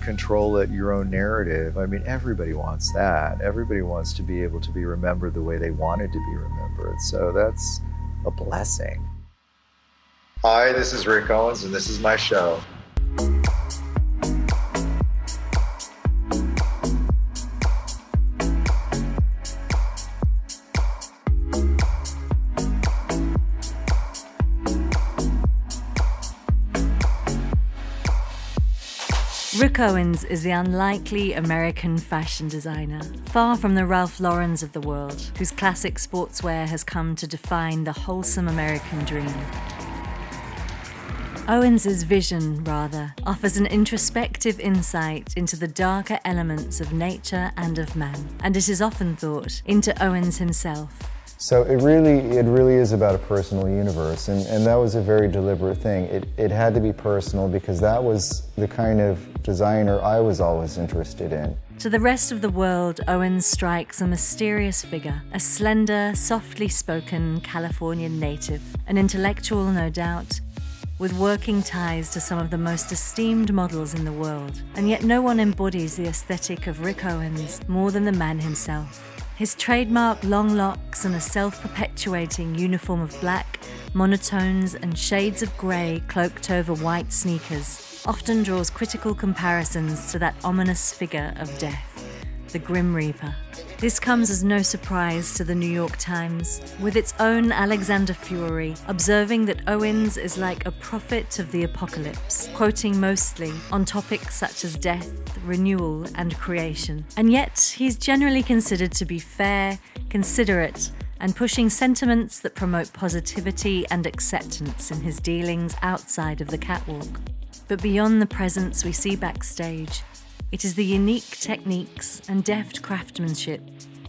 control it, your own narrative. I mean, everybody wants that. Everybody wants to be able to be remembered the way they wanted to be remembered. So that's a blessing. Hi, this is Rick Owens, and this is my show. Rick Owens is the unlikely American fashion designer, far from the Ralph Laurens of the world, whose classic sportswear has come to define the wholesome American dream. Owens's vision, rather, offers an introspective insight into the darker elements of nature and of man, and it is often thought into Owens himself. So it really is about a personal universe, and that was a very deliberate thing. It had to be personal because that was the kind of designer I was always interested in. To the rest of the world, Owens strikes a mysterious figure, a slender, softly spoken Californian native, an intellectual no doubt, with working ties to some of the most esteemed models in the world. And yet no one embodies the aesthetic of Rick Owens more than the man himself. His trademark long locks and a self-perpetuating uniform of black, monotones and shades of grey cloaked over white sneakers often draws critical comparisons to that ominous figure of death, the Grim Reaper. This comes as no surprise to the New York Times, with its own Alexander Fury observing that Owens is like a prophet of the apocalypse, quoting mostly on topics such as death, renewal, and creation. And yet, he's generally considered to be fair, considerate, and pushing sentiments that promote positivity and acceptance in his dealings outside of the catwalk. But beyond the presence we see backstage, it is the unique techniques and deft craftsmanship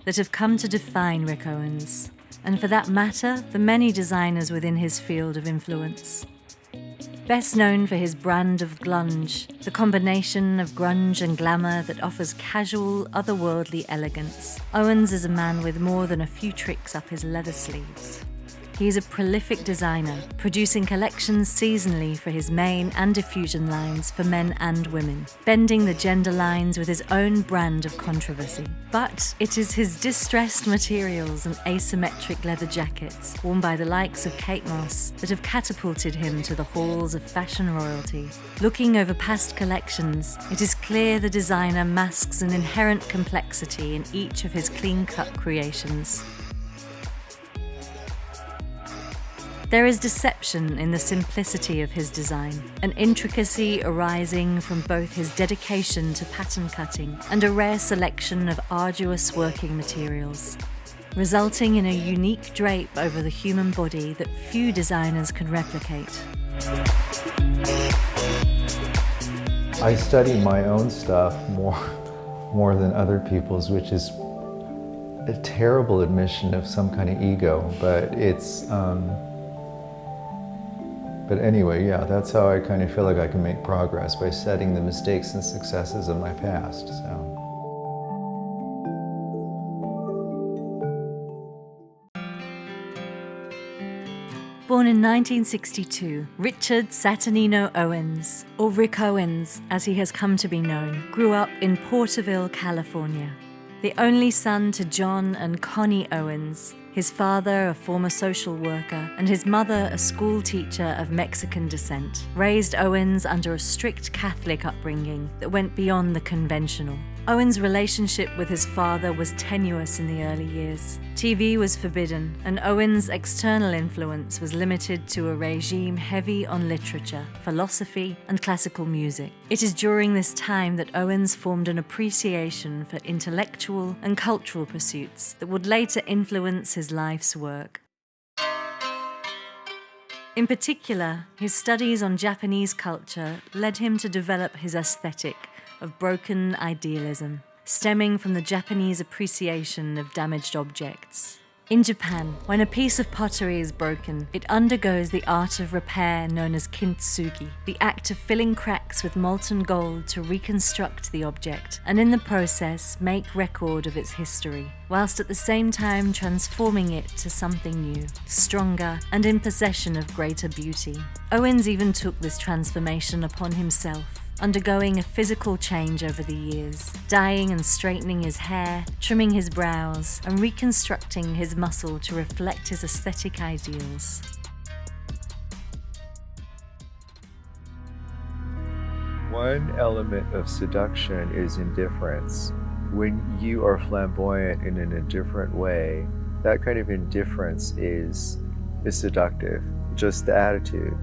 that have come to define Rick Owens, and for that matter, the many designers within his field of influence. Best known for his brand of glunge, the combination of grunge and glamour that offers casual, otherworldly elegance, Owens is a man with more than a few tricks up his leather sleeves. He is a prolific designer, producing collections seasonally for his main and diffusion lines for men and women, bending the gender lines with his own brand of controversy. But it is his distressed materials and asymmetric leather jackets, worn by the likes of Kate Moss, that have catapulted him to the halls of fashion royalty. Looking over past collections, it is clear the designer masks an inherent complexity in each of his clean-cut creations. There is deception in the simplicity of his design, an intricacy arising from both his dedication to pattern cutting and a rare selection of arduous working materials, resulting in a unique drape over the human body that few designers can replicate. I study my own stuff more than other people's, which is a terrible admission of some kind of ego, but it's but anyway, yeah, that's how I kind of feel like I can make progress, by studying the mistakes and successes of my past. So. Born in 1962, Richard Saturnino Owens, or Rick Owens as he has come to be known, grew up in Porterville, California. The only son to John and Connie Owens, his father a former social worker and his mother a school teacher of Mexican descent, raised Owens under a strict Catholic upbringing that went beyond the conventional. Owens' relationship with his father was tenuous in the early years. TV was forbidden, and Owens' external influence was limited to a regime heavy on literature, philosophy, and classical music. It is during this time that Owens formed an appreciation for intellectual and cultural pursuits that would later influence his life's work. In particular, his studies on Japanese culture led him to develop his aesthetic of broken idealism, stemming from the Japanese appreciation of damaged objects. In Japan, when a piece of pottery is broken, it undergoes the art of repair known as kintsugi, the act of filling cracks with molten gold to reconstruct the object, and in the process make record of its history, whilst at the same time transforming it to something new, stronger, and in possession of greater beauty. Owens even took this transformation upon himself, undergoing a physical change over the years, dyeing and straightening his hair, trimming his brows, and reconstructing his muscle to reflect his aesthetic ideals. One element of seduction is indifference. When you are flamboyant in an indifferent way, that kind of indifference is seductive. Just the attitude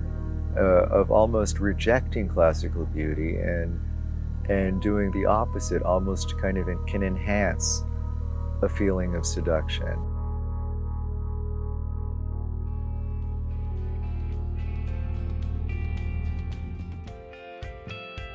of almost rejecting classical beauty and doing the opposite almost kind of can enhance a feeling of seduction.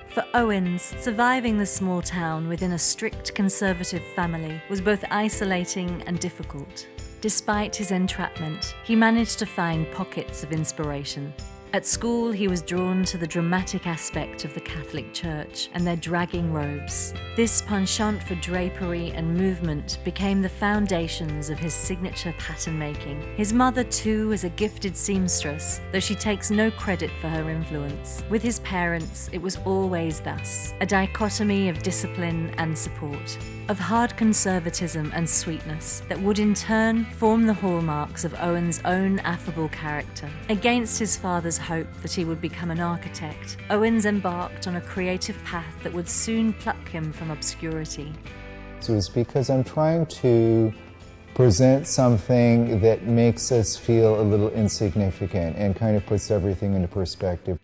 For Owens, surviving the small town within a strict conservative family was both isolating and difficult. Despite his entrapment, he managed to find pockets of inspiration. At school, he was drawn to the dramatic aspect of the Catholic Church and their dragging robes. This penchant for drapery and movement became the foundations of his signature pattern making. His mother, too, is a gifted seamstress, though she takes no credit for her influence. With his parents, it was always thus, a dichotomy of discipline and support, of hard conservatism and sweetness that would in turn form the hallmarks of Owens' own affable character. Against his father's hope that he would become an architect, Owens embarked on a creative path that would soon pluck him from obscurity. So it's because I'm trying to present something that makes us feel a little insignificant and kind of puts everything into perspective.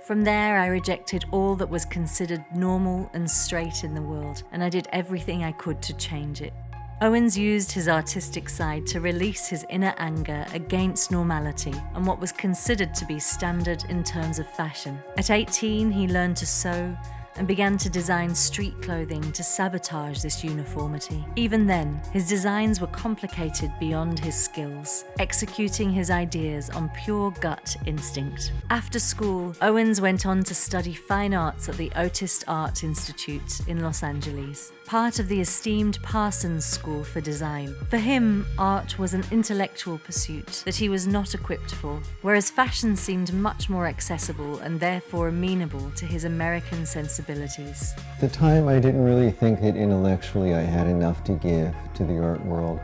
From there, I rejected all that was considered normal and straight in the world, and I did everything I could to change it. Owens used his artistic side to release his inner anger against normality and what was considered to be standard in terms of fashion. At 18, he learned to sew and began to design street clothing to sabotage this uniformity. Even then, his designs were complicated beyond his skills, executing his ideas on pure gut instinct. After school, Owens went on to study fine arts at the Otis Art Institute in Los Angeles, part of the esteemed Parsons School for Design. For him, art was an intellectual pursuit that he was not equipped for, whereas fashion seemed much more accessible and therefore amenable to his American sensibilities. At the time, I didn't really think that intellectually I had enough to give to the art world,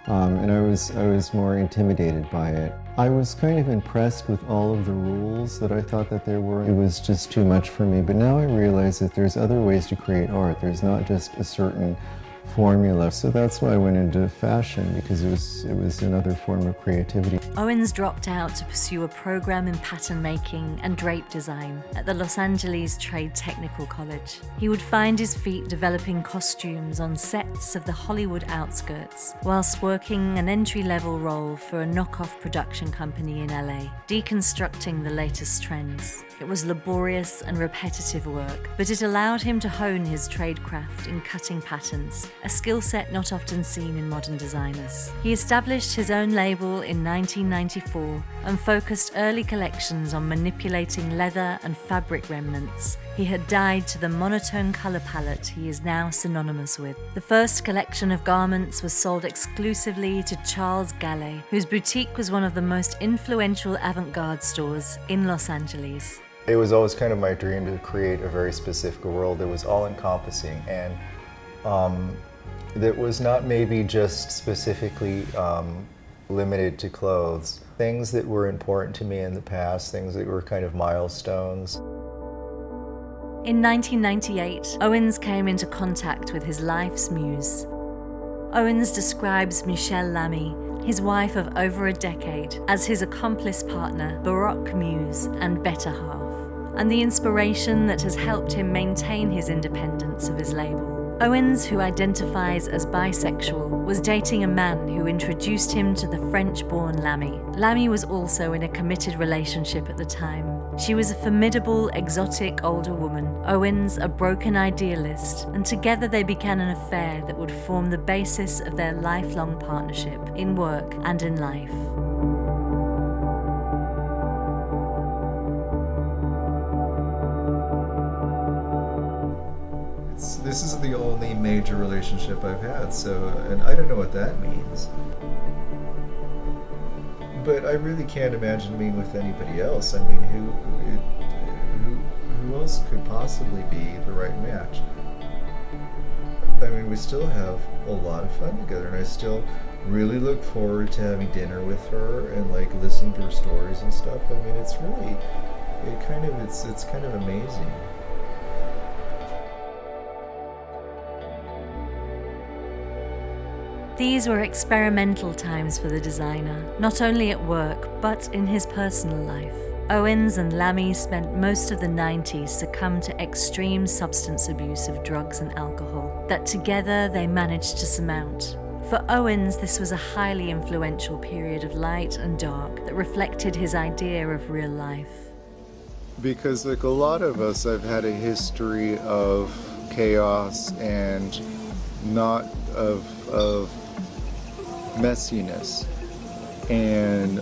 and I was more intimidated by it. I was kind of impressed with all of the rules that I thought that there were. It was just too much for me, but now I realize that there's other ways to create art. There's not just a certain formula. So that's why I went into fashion, because it was another form of creativity. Owens dropped out to pursue a program in pattern making and drape design at the Los Angeles Trade Technical College. He would find his feet developing costumes on sets of the Hollywood outskirts, whilst working an entry-level role for a knockoff production company in LA, deconstructing the latest trends. It was laborious and repetitive work, but it allowed him to hone his tradecraft in cutting patterns, a skill set not often seen in modern designers. He established his own label in 1994 and focused early collections on manipulating leather and fabric remnants he had dyed to the monotone color palette he is now synonymous with. The first collection of garments was sold exclusively to Charles Gallet, whose boutique was one of the most influential avant-garde stores in Los Angeles. It was always kind of my dream to create a very specific world that was all-encompassing and that was not maybe just specifically limited to clothes. Things that were important to me in the past, things that were kind of milestones. In 1998, Owens came into contact with his life's muse. Owens describes Michelle Lamy, his wife of over a decade, as his accomplice partner, Baroque muse, and better half, and the inspiration that has helped him maintain his independence of his label. Owens, who identifies as bisexual, was dating a man who introduced him to the French-born Lamy. Lamy was also in a committed relationship at the time. She was a formidable, exotic older woman, Owens a broken idealist, and together they began an affair that would form the basis of their lifelong partnership in work and in life. This is the only major relationship I've had, and I don't know what that means. But I really can't imagine being with anybody else. I mean, who who else could possibly be the right match? I mean, we still have a lot of fun together, and I still really look forward to having dinner with her and like listening to her stories and stuff. I mean, it's really, it's kind of amazing. These were experimental times for the designer, not only at work, but in his personal life. Owens and Lamy spent most of the 90s succumb to extreme substance abuse of drugs and alcohol, that together they managed to surmount. For Owens, this was a highly influential period of light and dark that reflected his idea of real life. Because like a lot of us, I've had a history of chaos and not of messiness. And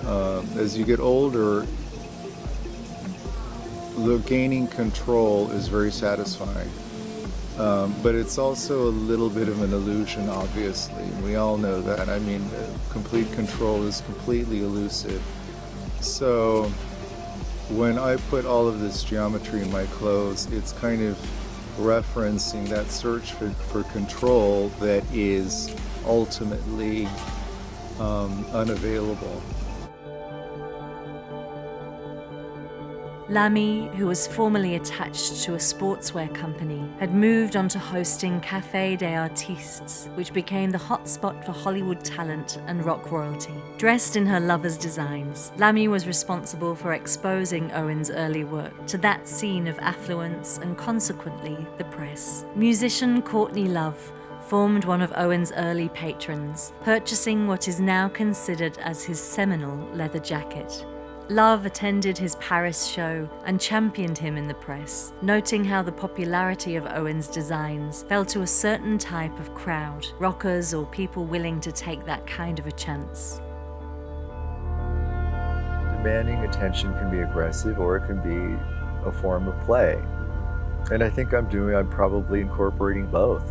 as you get older, gaining control is very satisfying. But it's also a little bit of an illusion, obviously. We all know that. I mean, complete control is completely elusive. So when I put all of this geometry in my clothes, it's kind of referencing that search for control that is ultimately unavailable. Lamy, who was formerly attached to a sportswear company, had moved on to hosting Café des Artistes, which became the hotspot for Hollywood talent and rock royalty. Dressed in her lover's designs, Lamy was responsible for exposing Owens' early work to that scene of affluence and consequently the press. Musician Courtney Love formed one of Owens' early patrons, purchasing what is now considered as his seminal leather jacket. Love attended his Paris show and championed him in the press, noting how the popularity of Owens' designs fell to a certain type of crowd, rockers or people willing to take that kind of a chance. Demanding attention can be aggressive, or it can be a form of play. And I think I'm probably incorporating both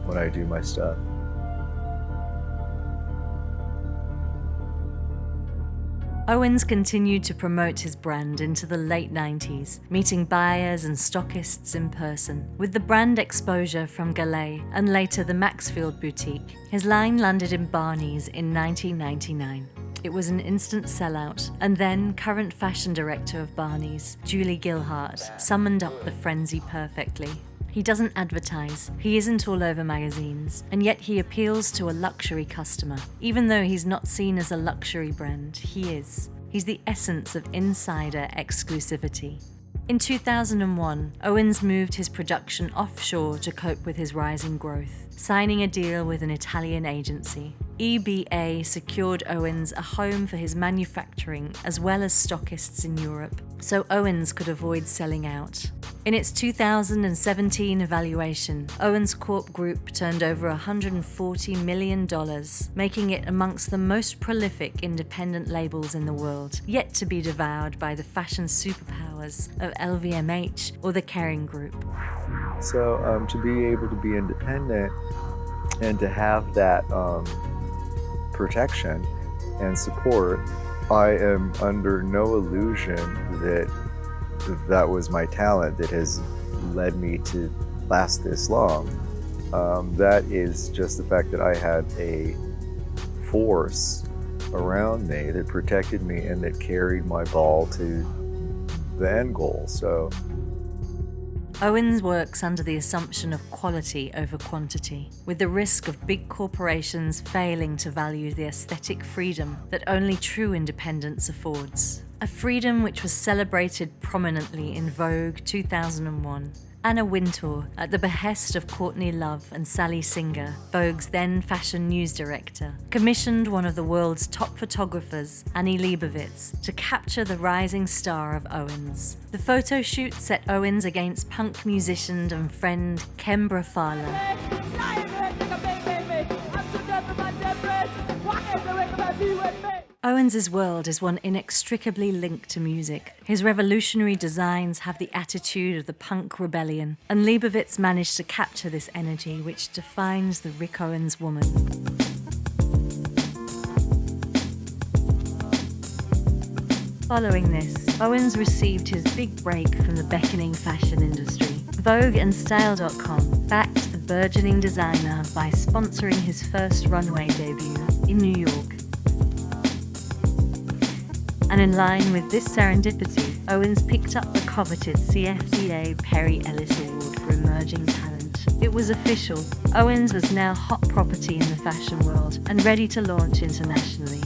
when I do my stuff. Owens continued to promote his brand into the late 90s, meeting buyers and stockists in person. With the brand exposure from Gallet and later the Maxfield boutique, his line landed in Barney's in 1999. It was an instant sellout, and then current fashion director of Barney's, Julie Gilhart, summoned up the frenzy perfectly. He doesn't advertise, he isn't all over magazines, and yet he appeals to a luxury customer. Even though he's not seen as a luxury brand, he is. He's the essence of insider exclusivity. In 2001, Owens moved his production offshore to cope with his rising growth, signing a deal with an Italian agency. EBA secured Owens a home for his manufacturing as well as stockists in Europe, so Owens could avoid selling out. In its 2017 evaluation, Owens Corp Group turned over $140 million, making it amongst the most prolific independent labels in the world, yet to be devoured by the fashion superpowers of LVMH or the Kering Group. So to be able to be independent and to have that protection and support, I am under no illusion that was my talent that has led me to last this long. That is just the fact that I had a force around me that protected me and that carried my ball to the end goal. So Owens works under the assumption of quality over quantity, with the risk of big corporations failing to value the aesthetic freedom that only true independence affords. A freedom which was celebrated prominently in Vogue 2001. Anna Wintour, at the behest of Courtney Love and Sally Singer, Vogue's then fashion news director, commissioned one of the world's top photographers, Annie Leibovitz, to capture the rising star of Owens. The photo shoot set Owens against punk musician and friend Kembra Fowler. Owens's world is one inextricably linked to music. His revolutionary designs have the attitude of the punk rebellion, and Leibovitz managed to capture this energy which defines the Rick Owens woman. Following this, Owens received his big break from the beckoning fashion industry. Vogue and Style.com backed the burgeoning designer by sponsoring his first runway debut in New York. And in line with this serendipity, Owens picked up the coveted CFDA Perry Ellis Award for Emerging Talent. It was official. Owens was now hot property in the fashion world and ready to launch internationally.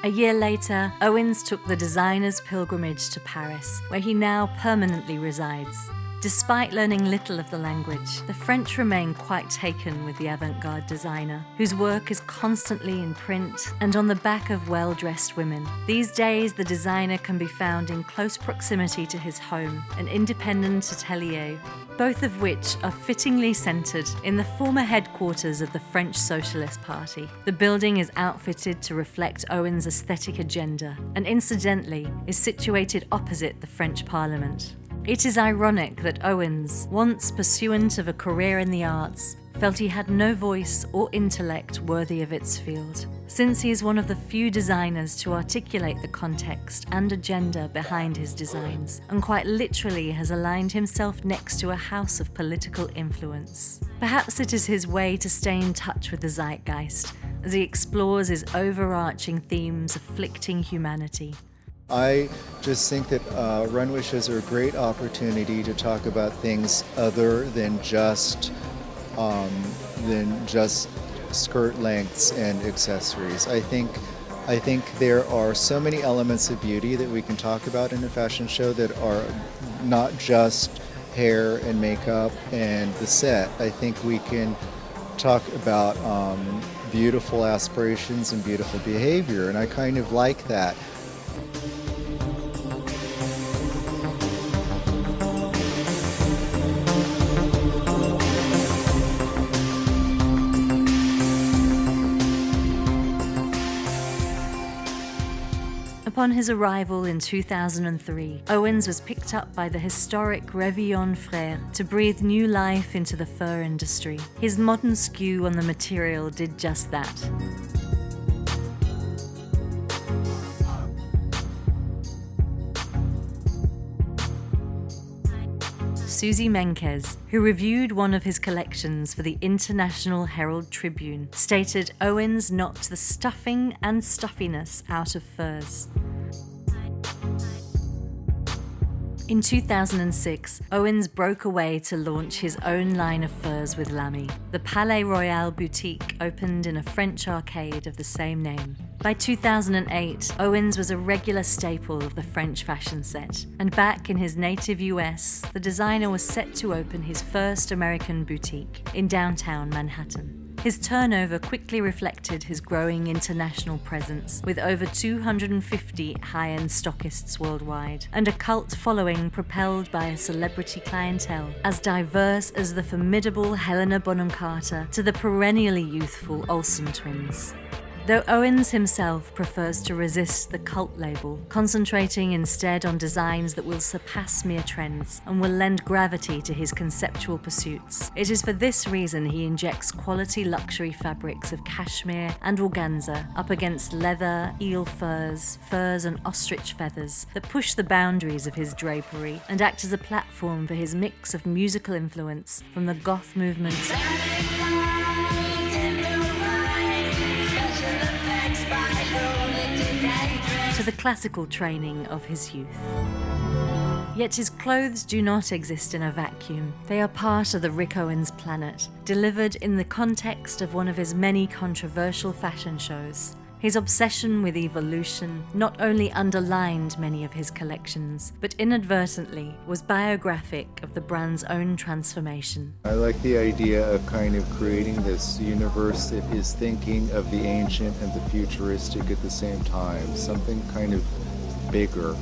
A year later, Owens took the designer's pilgrimage to Paris, where he now permanently resides. Despite learning little of the language, the French remain quite taken with the avant-garde designer, whose work is constantly in print and on the back of well-dressed women. These days, the designer can be found in close proximity to his home, an independent atelier, both of which are fittingly centered in the former headquarters of the French Socialist Party. The building is outfitted to reflect Owens' aesthetic agenda, and incidentally, is situated opposite the French Parliament. It is ironic that Owens, once pursuant of a career in the arts, felt he had no voice or intellect worthy of its field, since he is one of the few designers to articulate the context and agenda behind his designs, and quite literally has aligned himself next to a house of political influence. Perhaps it is his way to stay in touch with the zeitgeist, as he explores his overarching themes afflicting humanity. I just think that runway shows are a great opportunity to talk about things other than just skirt lengths and accessories. I think there are so many elements of beauty that we can talk about in a fashion show that are not just hair and makeup and the set. I think we can talk about beautiful aspirations and beautiful behavior, and I kind of like that. Upon his arrival in 2003, Owens was picked up by the historic Réveillon Frères to breathe new life into the fur industry. His modern skew on the material did just that. Susie Menkes, who reviewed one of his collections for the International Herald Tribune, stated Owens knocked the stuffing and stuffiness out of furs. In 2006, Owens broke away to launch his own line of furs with Lamy. The Palais Royal boutique opened in a French arcade of the same name. By 2008, Owens was a regular staple of the French fashion set, and back in his native US, the designer was set to open his first American boutique in downtown Manhattan. His turnover quickly reflected his growing international presence, with over 250 high-end stockists worldwide, and a cult following propelled by a celebrity clientele as diverse as the formidable Helena Bonham Carter to the perennially youthful Olsen twins. Though Owens himself prefers to resist the cult label, concentrating instead on designs that will surpass mere trends and will lend gravity to his conceptual pursuits, it is for this reason he injects quality luxury fabrics of cashmere and organza up against leather, eel furs, and ostrich feathers that push the boundaries of his drapery and act as a platform for his mix of musical influence from the goth movement to the classical training of his youth. Yet his clothes do not exist in a vacuum. They are part of the Rick Owens planet, delivered in the context of one of his many controversial fashion shows. His obsession with evolution not only underlined many of his collections, but inadvertently was biographic of the brand's own transformation. I like the idea of kind of creating this universe that is thinking of the ancient and the futuristic at the same time, something kind of bigger.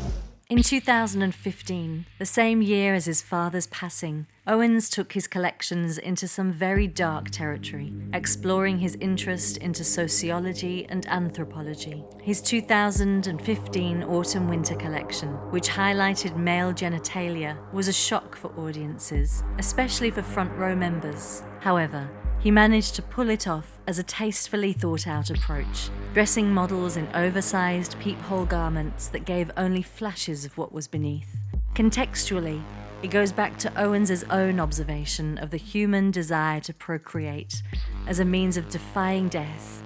In 2015, the same year as his father's passing, Owens took his collections into some very dark territory, exploring his interest into sociology and anthropology. His 2015 autumn-winter collection, which highlighted male genitalia, was a shock for audiences, especially for front row members. However, he managed to pull it off as a tastefully thought-out approach, dressing models in oversized peephole garments that gave only flashes of what was beneath. Contextually, it goes back to Owens's own observation of the human desire to procreate as a means of defying death,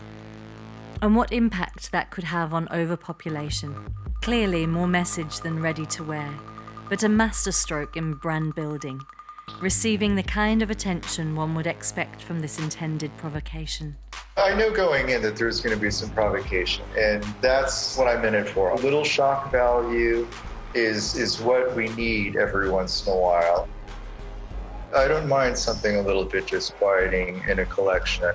and what impact that could have on overpopulation. Clearly more message than ready to wear, but a masterstroke in brand building, receiving the kind of attention one would expect from this intended provocation. I know going in that there's going to be some provocation, and that's what I'm in it for. A little shock value is what we need every once in a while. I don't mind something a little bit disquieting in a collection.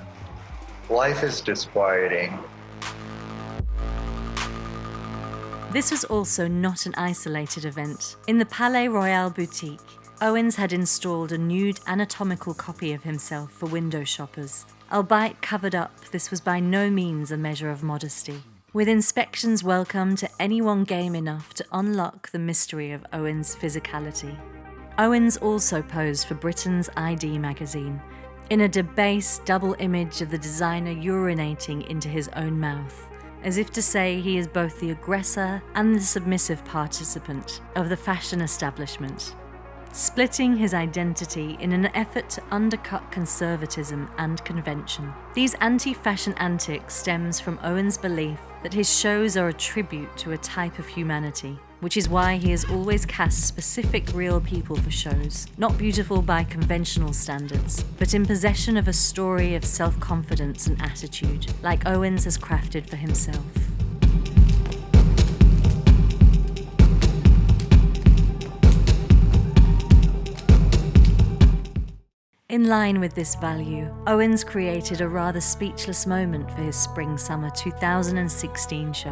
Life is disquieting. This was also not an isolated event. In the Palais Royal boutique, Owens had installed a nude anatomical copy of himself for window shoppers. Albeit covered up, this was by no means a measure of modesty, with inspections welcome to anyone game enough to unlock the mystery of Owens' physicality. Owens also posed for Britain's ID magazine, in a debased double image of the designer urinating into his own mouth, as if to say he is both the aggressor and the submissive participant of the fashion establishment, splitting his identity in an effort to undercut conservatism and convention. These anti-fashion antics stems from Owens' belief that his shows are a tribute to a type of humanity, which is why he has always cast specific real people for shows, not beautiful by conventional standards, but in possession of a story of self-confidence and attitude, like Owens has crafted for himself. In line with this value, Owens created a rather speechless moment for his Spring-Summer 2016 show.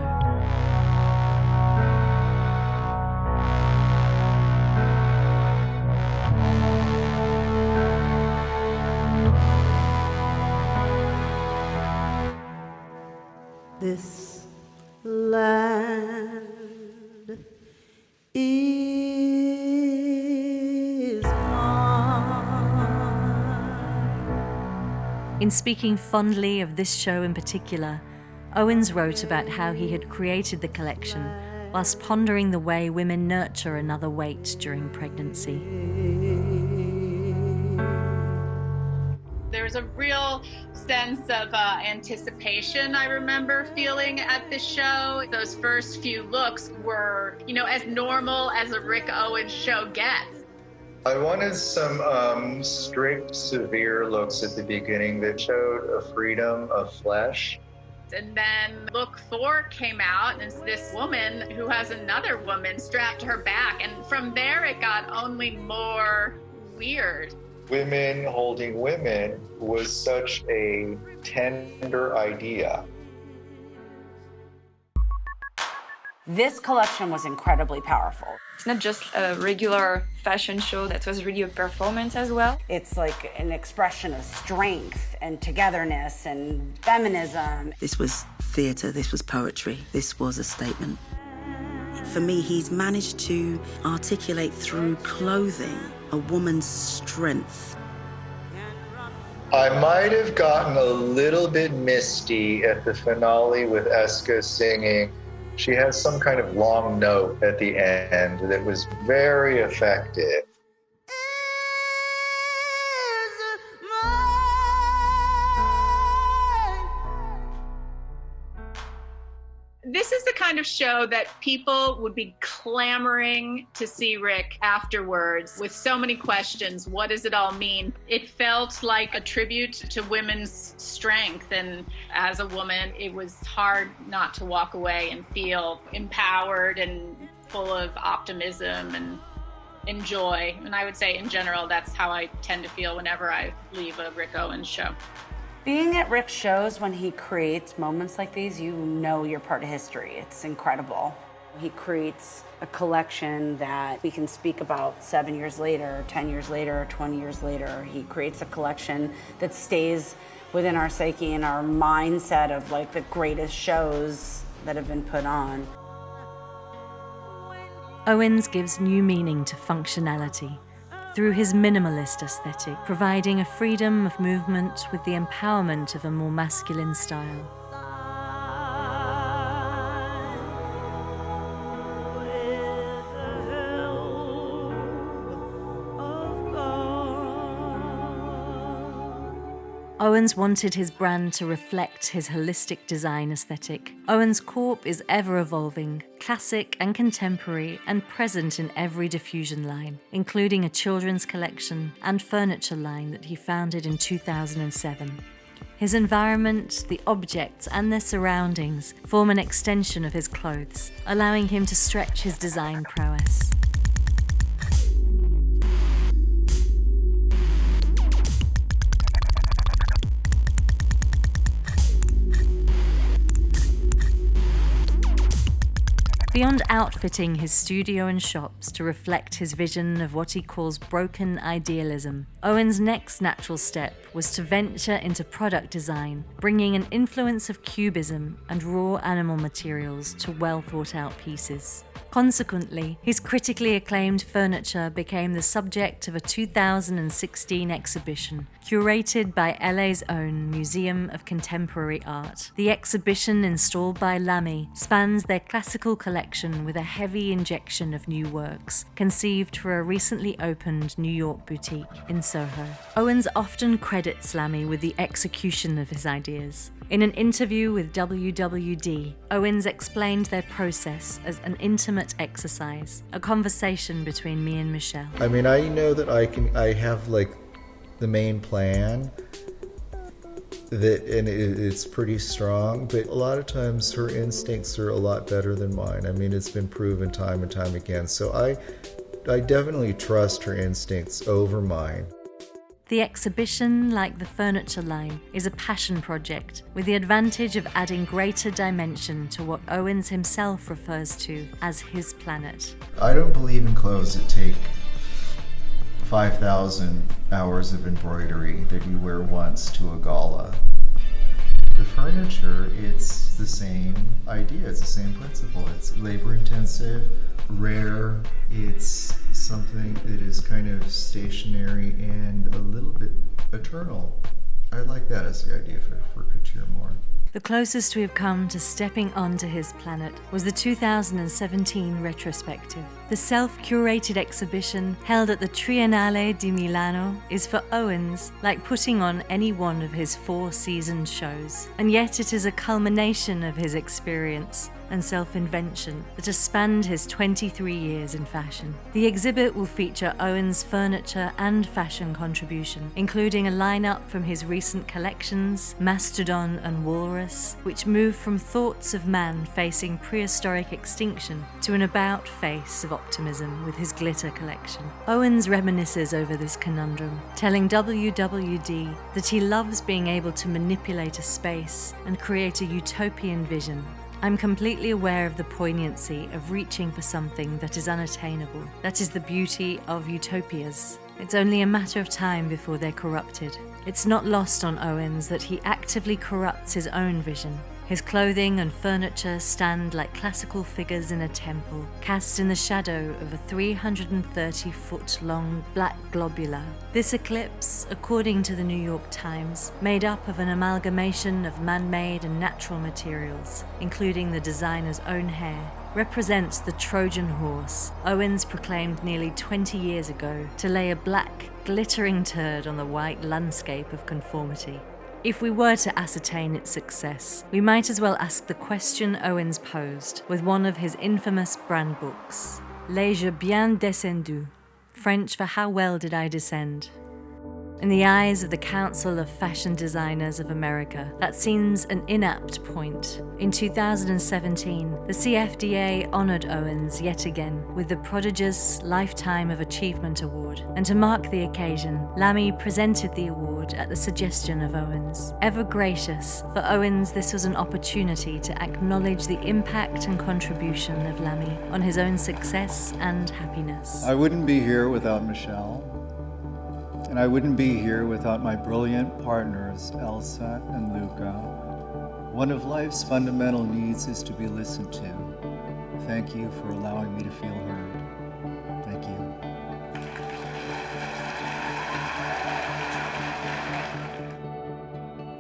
This land is In speaking fondly of this show in particular, Owens wrote about how he had created the collection whilst pondering the way women nurture another weight during pregnancy. There was a real sense of anticipation I remember feeling at the show. Those first few looks were, as normal as a Rick Owens show gets. I wanted some strict, severe looks at the beginning that showed a freedom of flesh. And then look 4 came out, and it's this woman who has another woman strapped to her back. And from there, it got only more weird. Women holding women was such a tender idea. This collection was incredibly powerful. It's not just a regular fashion show, that was really a performance as well. It's like an expression of strength and togetherness and feminism. This was theatre, this was poetry, this was a statement. For me, he's managed to articulate through clothing a woman's strength. I might have gotten a little bit misty at the finale with Eska singing. She has some kind of long note at the end that was very effective. This is the kind of show that people would be clamoring to see Rick afterwards with so many questions. What does it all mean? It felt like a tribute to women's strength. And as a woman, it was hard not to walk away and feel empowered and full of optimism and joy. And I would say in general, that's how I tend to feel whenever I leave a Rick Owens show. Being at Rick's shows when he creates moments like these, you know you're part of history. It's incredible. He creates a collection that we can speak about 7 years later, 10 years later, 20 years later. He creates a collection that stays within our psyche and our mindset of like the greatest shows that have been put on. Owens gives new meaning to functionality through his minimalist aesthetic, providing a freedom of movement with the empowerment of a more masculine style. Owens wanted his brand to reflect his holistic design aesthetic. Owens Corp is ever-evolving, classic and contemporary, and present in every diffusion line, including a children's collection and furniture line that he founded in 2007. His environment, the objects, and their surroundings form an extension of his clothes, allowing him to stretch his design prowess. Beyond outfitting his studio and shops to reflect his vision of what he calls broken idealism, Owens' next natural step was to venture into product design, bringing an influence of cubism and raw animal materials to well-thought-out pieces. Consequently, his critically acclaimed furniture became the subject of a 2016 exhibition, curated by LA's own Museum of Contemporary Art. The exhibition, installed by Lamy, spans their classical collection with a heavy injection of new works, conceived for a recently opened New York boutique in Soho. Owens often credits Lamy with the execution of his ideas. In an interview with WWD, Owens explained their process as an intimate exercise, a conversation between me and Michelle. I mean, I know that I have like the main plan and it's pretty strong, but a lot of times her instincts are a lot better than mine. I mean, it's been proven time and time again. So I definitely trust her instincts over mine. The exhibition, like the furniture line, is a passion project with the advantage of adding greater dimension to what Owens himself refers to as his planet. I don't believe in clothes that take 5,000 hours of embroidery that you wear once to a gala. The furniture, it's the same idea, it's the same principle. It's labor intensive, rare, it's something that is kind of stationary and a little bit eternal. I like that as the idea for couture more. The closest we have come to stepping onto his planet was the 2017 retrospective. The self-curated exhibition held at the Triennale di Milano is for Owens like putting on any one of his 4-season shows. And yet it is a culmination of his experience and self-invention that has spanned his 23 years in fashion. The exhibit will feature Owens' furniture and fashion contribution, including a lineup from his recent collections, Mastodon and Walrus, which move from thoughts of man facing prehistoric extinction to an about-face of optimism with his glitter collection. Owens reminisces over this conundrum, telling WWD that he loves being able to manipulate a space and create a utopian vision. I'm completely aware of the poignancy of reaching for something that is unattainable. That is the beauty of utopias. It's only a matter of time before they're corrupted. It's not lost on Owens that he actively corrupts his own vision. His clothing and furniture stand like classical figures in a temple, cast in the shadow of a 330-foot-long black globular. This eclipse, according to the New York Times, made up of an amalgamation of man-made and natural materials, including the designer's own hair, represents the Trojan horse Owens proclaimed nearly 20 years ago to lay a black, glittering turd on the white landscape of conformity. If we were to ascertain its success, we might as well ask the question Owens posed with one of his infamous brand books, L'ai-je bien descendu? French for how well did I descend? In the eyes of the Council of Fashion Designers of America, that seems an inapt point. In 2017, the CFDA honored Owens yet again with the prodigious Lifetime of Achievement Award. And to mark the occasion, Lamy presented the award at the suggestion of Owens. Ever gracious, for Owens this was an opportunity to acknowledge the impact and contribution of Lamy on his own success and happiness. I wouldn't be here without Michelle. And I wouldn't be here without my brilliant partners, Elsa and Luca. One of life's fundamental needs is to be listened to. Thank you for allowing me to feel heard. Thank you.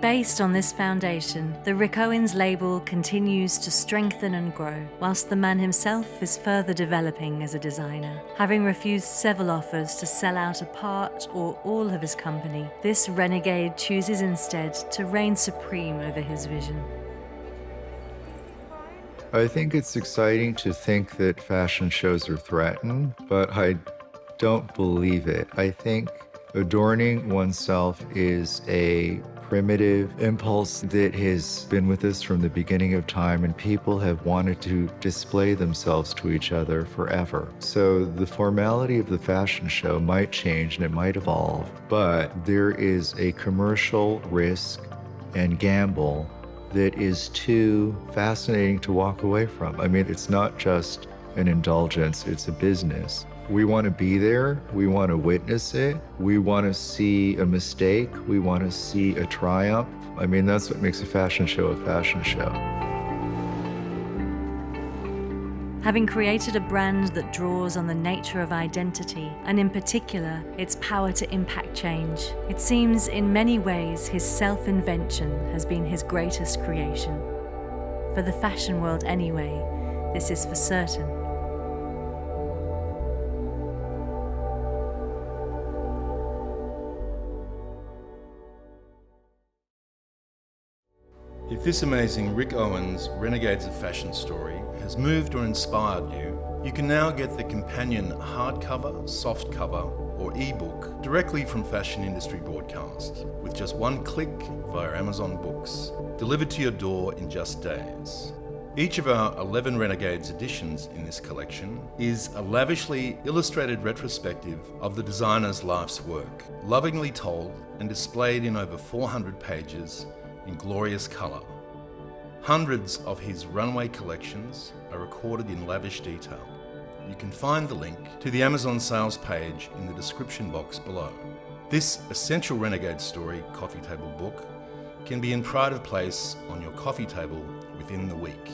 Based on this foundation, the Rick Owens label continues to strengthen and grow, whilst the man himself is further developing as a designer. Having refused several offers to sell out a part or all of his company, this renegade chooses instead to reign supreme over his vision. I think it's exciting to think that fashion shows are threatened, but I don't believe it. I think adorning oneself is a primitive impulse that has been with us from the beginning of time, and people have wanted to display themselves to each other forever. So the formality of the fashion show might change and it might evolve, but there is a commercial risk and gamble that is too fascinating to walk away from. I mean, it's not just an indulgence, it's a business. We want to be there, we want to witness it, we want to see a mistake, we want to see a triumph. I mean, that's what makes a fashion show a fashion show. Having created a brand that draws on the nature of identity, and in particular, its power to impact change, it seems in many ways his self-invention has been his greatest creation. For the fashion world anyway, this is for certain. If this amazing Rick Owens Renegades of Fashion story has moved or inspired you, you can now get the companion hardcover, softcover, or ebook directly from Fashion Industry Broadcast with just one click via Amazon Books, delivered to your door in just days. Each of our 11 Renegades editions in this collection is a lavishly illustrated retrospective of the designer's life's work, lovingly told and displayed in over 400 pages in glorious colour. Hundreds of his runway collections are recorded in lavish detail. You can find the link to the Amazon sales page in the description box below. This Essential Renegade Story coffee table book can be in pride of place on your coffee table within the week.